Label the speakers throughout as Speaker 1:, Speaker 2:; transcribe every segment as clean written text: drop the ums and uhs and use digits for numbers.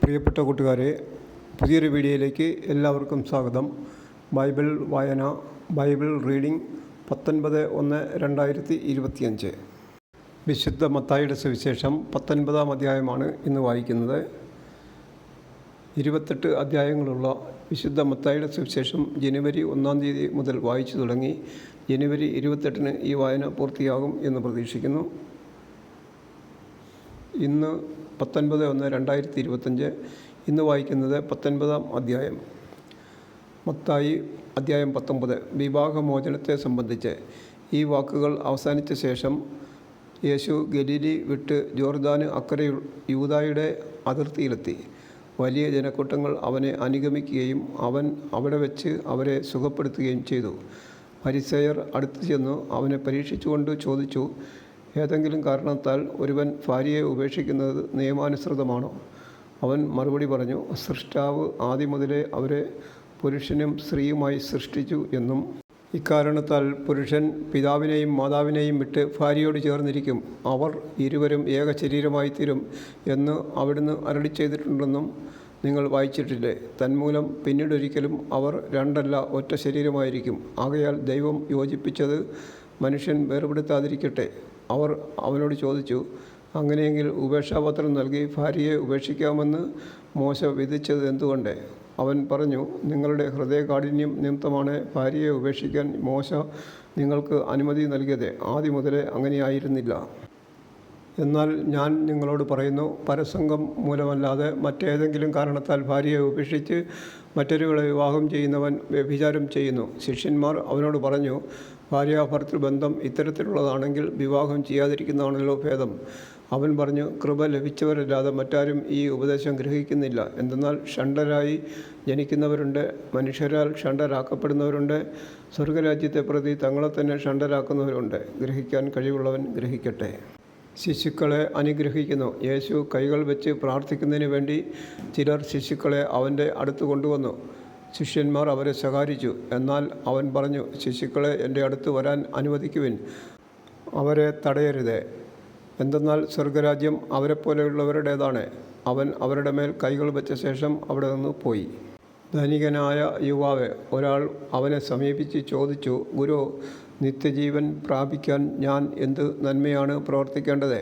Speaker 1: പ്രിയപ്പെട്ട കൂട്ടുകാരെ, പുതിയൊരു വീഡിയോയിലേക്ക് എല്ലാവർക്കും സ്വാഗതം. ബൈബിൾ വായന, ബൈബിൾ റീഡിംഗ് 19/1/2025. വിശുദ്ധ മത്തായിയുടെ സുവിശേഷം 19-ാം അധ്യായമാണ് ഇന്ന് വായിക്കുന്നത്. 28 അധ്യായങ്ങളുള്ള വിശുദ്ധ മത്തായിയുടെ സുവിശേഷം ജനുവരി 1-ാം തീയതി മുതൽ വായിച്ചു തുടങ്ങി. ജനുവരി 28-ന് ഈ വായന പൂർത്തിയാകും എന്ന് പ്രതീക്ഷിക്കുന്നു. ഇന്ന് 19/1/2025. ഇന്ന് വായിക്കുന്നത് 19-ാം അധ്യായം. മത്തായി അധ്യായം 19. വിവാഹമോചനത്തെ സംബന്ധിച്ച്. ഈ വാക്കുകൾ അവസാനിച്ച ശേഷം യേശു ഗലീലി വിട്ട് ജോർദാന് അക്കരെ യൂദായുടെ അതിർത്തിയിലെത്തി. വലിയ ജനക്കൂട്ടങ്ങൾ അവനെ അനുഗമിക്കുകയും അവൻ അവിടെ വെച്ച് അവരെ സുഖപ്പെടുത്തുകയും ചെയ്തു. ഫരിസേയർ അടുത്തു ചെന്നു അവനെ പരീക്ഷിച്ചുകൊണ്ട് ചോദിച്ചു, ഏതെങ്കിലും കാരണത്താൽ ഒരുവൻ ഭാര്യയെ ഉപേക്ഷിക്കുന്നത് നിയമാനുസൃതമാണോ? അവൻ മറുപടി പറഞ്ഞു, സൃഷ്ടാവ് ആദ്യം മുതലേ അവരെ പുരുഷനും സ്ത്രീയുമായി സൃഷ്ടിച്ചു എന്നും ഇക്കാരണത്താൽ പുരുഷൻ പിതാവിനെയും മാതാവിനെയും വിട്ട് ഭാര്യയോട് ചേർന്നിരിക്കും, അവർ ഇരുവരും ഏക ശരീരമായി തീരും എന്ന് അവിടുന്ന് അരുളി ചെയ്തിട്ടുണ്ടെന്നും നിങ്ങൾ വായിച്ചിട്ടില്ലേ? തന്മൂലം പിന്നീടൊരിക്കലും അവർ രണ്ടല്ല ഒറ്റ ശരീരമായിരിക്കും. ആകയാൽ ദൈവം യോജിപ്പിച്ചത് മനുഷ്യൻ വേർപെടുത്താതിരിക്കട്ടെ. അവർ അവനോട് ചോദിച്ചു, അങ്ങനെയെങ്കിൽ ഉപേക്ഷാപത്രം നൽകി ഭാര്യയെ ഉപേക്ഷിക്കാമെന്ന് മോശ വിധിച്ചത് എന്തുകൊണ്ട്? അവൻ പറഞ്ഞു, നിങ്ങളുടെ ഹൃദയകാഠിന്യം നിമിത്തമാണ് ഭാര്യയെ ഉപേക്ഷിക്കാൻ മോശ നിങ്ങൾക്ക് അനുമതി നൽകിയത്. ആദ്യം മുതലേ അങ്ങനെയായിരുന്നില്ല. എന്നാൽ ഞാൻ നിങ്ങളോട് പറയുന്നു, പരസംഗം മൂലമല്ലാതെ മറ്റേതെങ്കിലും കാരണത്താൽ ഭാര്യയെ ഉപേക്ഷിച്ച് മറ്റൊരുവളെ വിവാഹം ചെയ്യുന്നവൻ വ്യഭിചാരം ചെയ്യുന്നു. ശിഷ്യന്മാർ അവനോട് പറഞ്ഞു, ഭാര്യാഭർത്തൃബന്ധം ഇത്തരത്തിലുള്ളതാണെങ്കിൽ വിവാഹം ചെയ്യാതിരിക്കുന്നതാണല്ലോ ഭേദം. അവൻ പറഞ്ഞു, കൃപ ലഭിച്ചവരല്ലാതെ മറ്റാരും ഈ ഉപദേശം ഗ്രഹിക്കുന്നില്ല. എന്തെന്നാൽ ഷണ്ഡരായി ജനിക്കുന്നവരുണ്ട്, മനുഷ്യരാൽ ഷണ്ഡരാക്കപ്പെടുന്നവരുണ്ട്, സ്വർഗരാജ്യത്തെ പ്രതി തങ്ങളെ തന്നെ ഷണ്ഡരാക്കുന്നവരുണ്ട്. ഗ്രഹിക്കാൻ കഴിവുള്ളവൻ ഗ്രഹിക്കട്ടെ. ശിശുക്കളെ അനുഗ്രഹിക്കുന്നു. യേശു കൈകൾ വെച്ച് പ്രാർത്ഥിക്കുന്നതിന് വേണ്ടി ചിലർ ശിശുക്കളെ അവൻ്റെ അടുത്ത് കൊണ്ടുവന്നു. ശിഷ്യന്മാർ അവരെ ശകാരിച്ചു. എന്നാൽ അവൻ പറഞ്ഞു, ശിശുക്കളെ എൻ്റെ അടുത്ത് വരാൻ അനുവദിക്കുവിൻ, അവരെ തടയരുത്. എന്തെന്നാൽ സ്വർഗരാജ്യം അവരെപ്പോലെയുള്ളവരുടേതാണ്. അവൻ അവരുടെ മേൽ കൈകൾ വെച്ച ശേഷം അവിടെ നിന്ന് പോയി. ധനികനായ യുവാവ് ഒരാൾ അവനെ സമീപിച്ച് ചോദിച്ചു, ഗുരു, നിത്യജീവൻ പ്രാപിക്കാൻ ഞാൻ എന്ത് നന്മയാണ് പ്രവർത്തിക്കേണ്ടത്?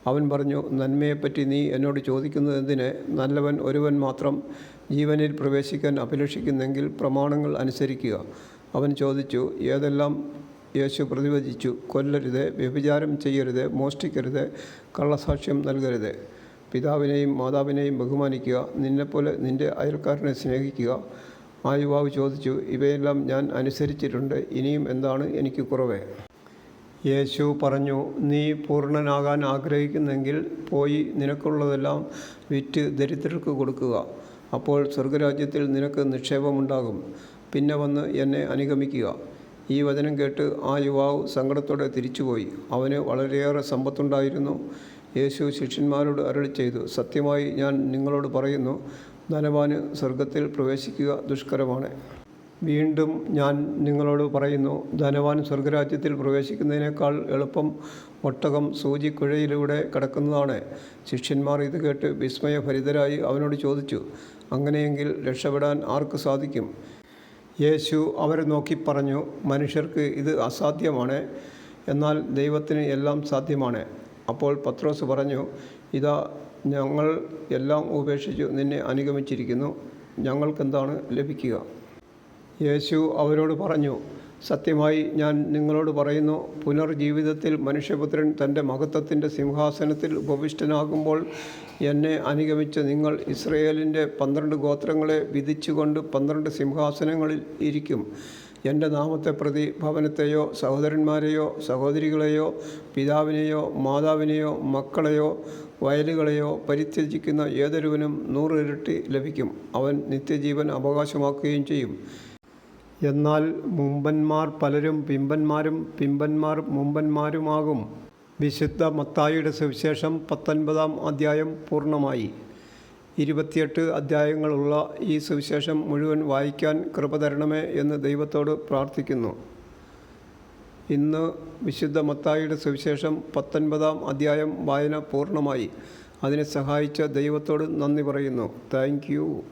Speaker 1: അവൻ പറഞ്ഞു, നന്മയെപ്പറ്റി നീ എന്നോട് ചോദിക്കുന്നത് എന്തിന്? നല്ലവൻ ഒരുവൻ മാത്രം. ജീവനിൽ പ്രവേശിക്കാൻ അഭിലഷിക്കുന്നെങ്കിൽ പ്രമാണങ്ങൾ അനുസരിക്കുക. അവൻ ചോദിച്ചു, ഏതെല്ലാം? യേശു പ്രതിവചിച്ചു, കൊല്ലരുത്, വ്യഭിചാരം ചെയ്യരുത്, മോഷ്ടിക്കരുത്, കള്ളസാക്ഷ്യം നൽകരുത്, പിതാവിനെയും മാതാവിനെയും ബഹുമാനിക്കുക, നിന്നെപ്പോലെ നിൻ്റെ അയൽക്കാരനെ സ്നേഹിക്കുക. ആ യുവാവ് ചോദിച്ചു, ഇവയെല്ലാം ഞാൻ അനുസരിച്ചിട്ടുണ്ട്, ഇനിയും എന്താണ് എനിക്ക് കുറവ്? യേശു പറഞ്ഞു, നീ പൂർണ്ണനാകാൻ ആഗ്രഹിക്കുന്നെങ്കിൽ പോയി നിനക്കുള്ളതെല്ലാം വിറ്റ് ദരിദ്രർക്ക് കൊടുക്കുക. അപ്പോൾ സ്വർഗരാജ്യത്തിൽ നിനക്ക് നിക്ഷേപമുണ്ടാകും. പിന്നെ വന്ന് എന്നെ അനുഗമിക്കുക. ഈ വചനം കേട്ട് ആ യുവാവ് സങ്കടത്തോടെ തിരിച്ചുപോയി. അവന് വളരെയേറെ സമ്പത്തുണ്ടായിരുന്നു. യേശു ശിഷ്യന്മാരോട് അരുളി ചെയ്തു, സത്യമായി ഞാൻ നിങ്ങളോട് പറയുന്നു, ധനവാന് സ്വർഗത്തിൽ പ്രവേശിക്കുക ദുഷ്കരമാണ്. വീണ്ടും ഞാൻ നിങ്ങളോട് പറയുന്നു, ധനവാൻ സ്വർഗരാജ്യത്തിൽ പ്രവേശിക്കുന്നതിനേക്കാൾ എളുപ്പം ഒട്ടകം സൂചിക്കുഴയിലൂടെ കടക്കുന്നതാണ്. ശിഷ്യന്മാർ ഇത് കേട്ട് വിസ്മയഭരിതരായി അവനോട് ചോദിച്ചു, അങ്ങനെയെങ്കിൽ രക്ഷപ്പെടാൻ ആർക്ക് സാധിക്കും? യേശു അവരെ നോക്കി പറഞ്ഞു, മനുഷ്യർക്ക് ഇത് അസാധ്യമാണ്, എന്നാൽ ദൈവത്തിന് എല്ലാം സാധ്യമാണ്. അപ്പോൾ പത്രോസ് പറഞ്ഞു, ഇതാ ഞങ്ങൾ എല്ലാം ഉപേക്ഷിച്ചു നിന്നെ അനുഗമിച്ചിരിക്കുന്നു, ഞങ്ങൾക്കെന്താണ് ലഭിക്കുക? യേശു അവരോട് പറഞ്ഞു, സത്യമായി ഞാൻ നിങ്ങളോട് പറയുന്നു, പുനർജീവിതത്തിൽ മനുഷ്യപുത്രൻ തൻ്റെ മഹത്വത്തിൻ്റെ സിംഹാസനത്തിൽ ഉപവിഷ്ടനാകുമ്പോൾ എന്നെ അനുഗമിച്ച നിങ്ങൾ ഇസ്രയേലിൻ്റെ 12 ഗോത്രങ്ങളെ വിധിച്ചുകൊണ്ട് 12 സിംഹാസനങ്ങളിൽ ഇരിക്കും. എൻ്റെ നാമത്തെ പ്രതി ഭവനത്തെയോ സഹോദരന്മാരെയോ സഹോദരികളെയോ പിതാവിനെയോ മാതാവിനെയോ മക്കളെയോ വയലുകളെയോ പരിത്യജിക്കുന്ന ഏതൊരുവനും 100 ഇരട്ടി ലഭിക്കും. അവൻ നിത്യജീവൻ അവകാശമാക്കുകയും ചെയ്യും. എന്നാൽ മുമ്പന്മാർ പലരും പിമ്പന്മാരും പിമ്പന്മാർ മുമ്പന്മാരുമാകും. വിശുദ്ധ മത്തായിയുടെ സുവിശേഷം 19-ാം അധ്യായം പൂർണ്ണമായി. 28 അധ്യായങ്ങളുള്ള ഈ സുവിശേഷം മുഴുവൻ വായിക്കാൻ കൃപ തരണമേ എന്ന് ദൈവത്തോട് പ്രാർത്ഥിക്കുന്നു. ഇന്ന് വിശുദ്ധ മത്തായിയുടെ സുവിശേഷം 19-ാം അധ്യായം വായന പൂർണ്ണമായി. അതിനെ സഹായിച്ച ദൈവത്തോട് നന്ദി പറയുന്നു. Thank you.